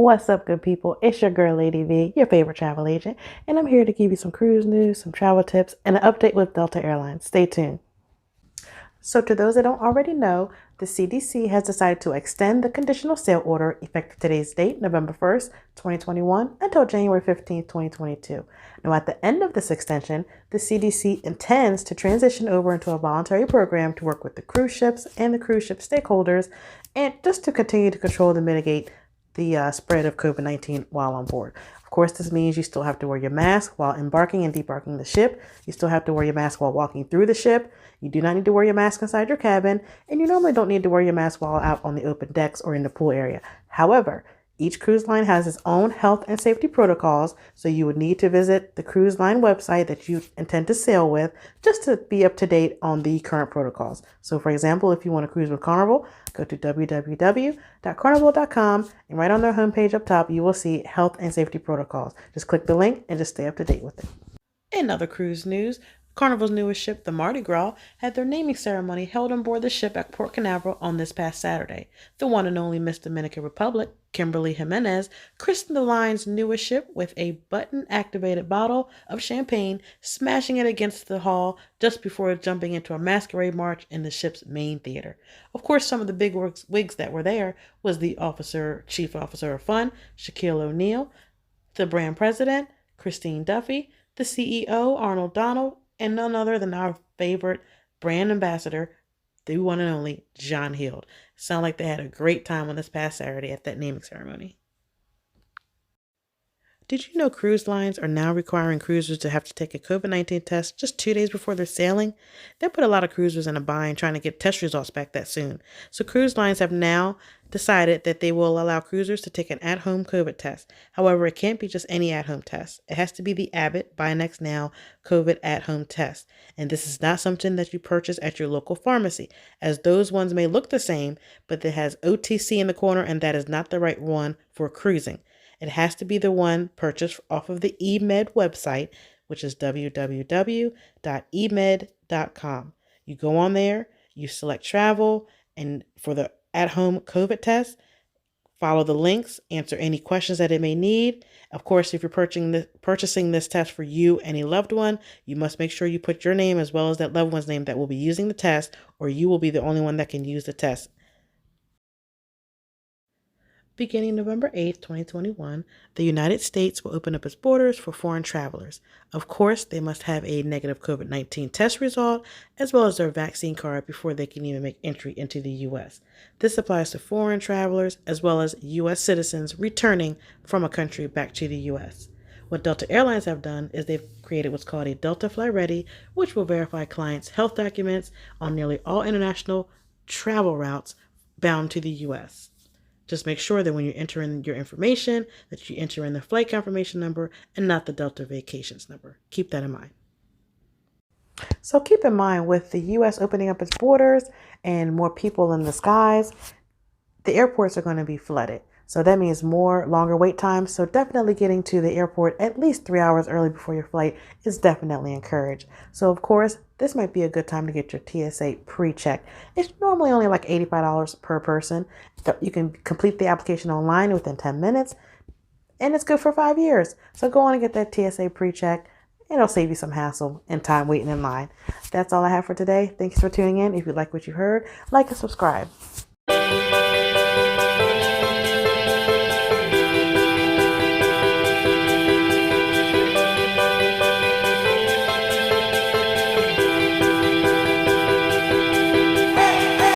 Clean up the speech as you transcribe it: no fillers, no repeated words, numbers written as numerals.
What's up, good people? It's your girl, Lady V, your favorite travel agent, and I'm here to give you some cruise news, some travel tips, and an update with Delta Airlines. Stay tuned. So, to those that don't already know, the CDC has decided to extend the conditional sail order effective today's date, November 1st, 2021, until January 15th, 2022. Now, at the end of this extension, the CDC intends to transition over into a voluntary program to work with the cruise ships and the cruise ship stakeholders, and just to continue to control and mitigate the spread of COVID-19 while on board. Of course, this means you still have to wear your mask while embarking and debarking the ship. You still have to wear your mask while walking through the ship. You do not need to wear your mask inside your cabin, and you normally don't need to wear your mask while out on the open decks or in the pool area. However, each cruise line has its own health and safety protocols, so you would need to visit the cruise line website that you intend to sail with just to be up to date on the current protocols. So for example, if you want to cruise with Carnival, go to www.carnival.com, and right on their homepage up top, you will see health and safety protocols. Just click the link and just stay up to date with it. In other cruise news, Carnival's newest ship, the Mardi Gras, had their naming ceremony held on board the ship at Port Canaveral on this past Saturday. The one and only Miss Dominican Republic, Kimberly Jimenez, christened the line's newest ship with a button-activated bottle of champagne, smashing it against the hull just before jumping into a masquerade march in the ship's main theater. Of course, some of the big wigs that were there was the Chief Officer of Fun, Shaquille O'Neal, the brand president, Christine Duffy, the CEO, Arnold Donald, and none other than our favorite brand ambassador, the one and only John Hield. Sound like they had a great time on this past Saturday at that naming ceremony. Did you know cruise lines are now requiring cruisers to have to take a COVID-19 test just 2 days before they're sailing? That put a lot of cruisers in a bind trying to get test results back that soon. So cruise lines have now decided that they will allow cruisers to take an at-home COVID test. However, it can't be just any at-home test. It has to be the Abbott BinaxNOW COVID at-home test. And this is not something that you purchase at your local pharmacy, as those ones may look the same, but it has OTC in the corner, and that is not the right one for cruising. It has to be the one purchased off of the eMed website, which is www.emed.com. You go on there, you select travel, and for the at-home COVID test, follow the links, answer any questions that it may need. Of course, if you're purchasing this test for you and a loved one, you must make sure you put your name as well as that loved one's name that will be using the test, or you will be the only one that can use the test. Beginning November 8th, 2021, the United States will open up its borders for foreign travelers. Of course, they must have a negative COVID-19 test result as well as their vaccine card before they can even make entry into the U.S. This applies to foreign travelers as well as U.S. citizens returning from a country back to the U.S. What Delta Airlines have done is they've created what's called a Delta Fly Ready, which will verify clients' health documents on nearly all international travel routes bound to the U.S. Just make sure that when you enter in your information, that you enter in the flight confirmation number and not the Delta Vacations number. Keep that in mind. So keep in mind, with the U.S. opening up its borders and more people in the skies, the airports are going to be flooded. So that means longer wait times. So definitely getting to the airport at least 3 hours early before your flight is definitely encouraged. So of course, this might be a good time to get your TSA pre-check. It's normally only like $85 per person. You can complete the application online within 10 minutes, and it's good for 5 years. So go on and get that TSA pre-check. It'll save you some hassle and time waiting in line. That's all I have for today. Thanks for tuning in. If you like what you heard, like and subscribe.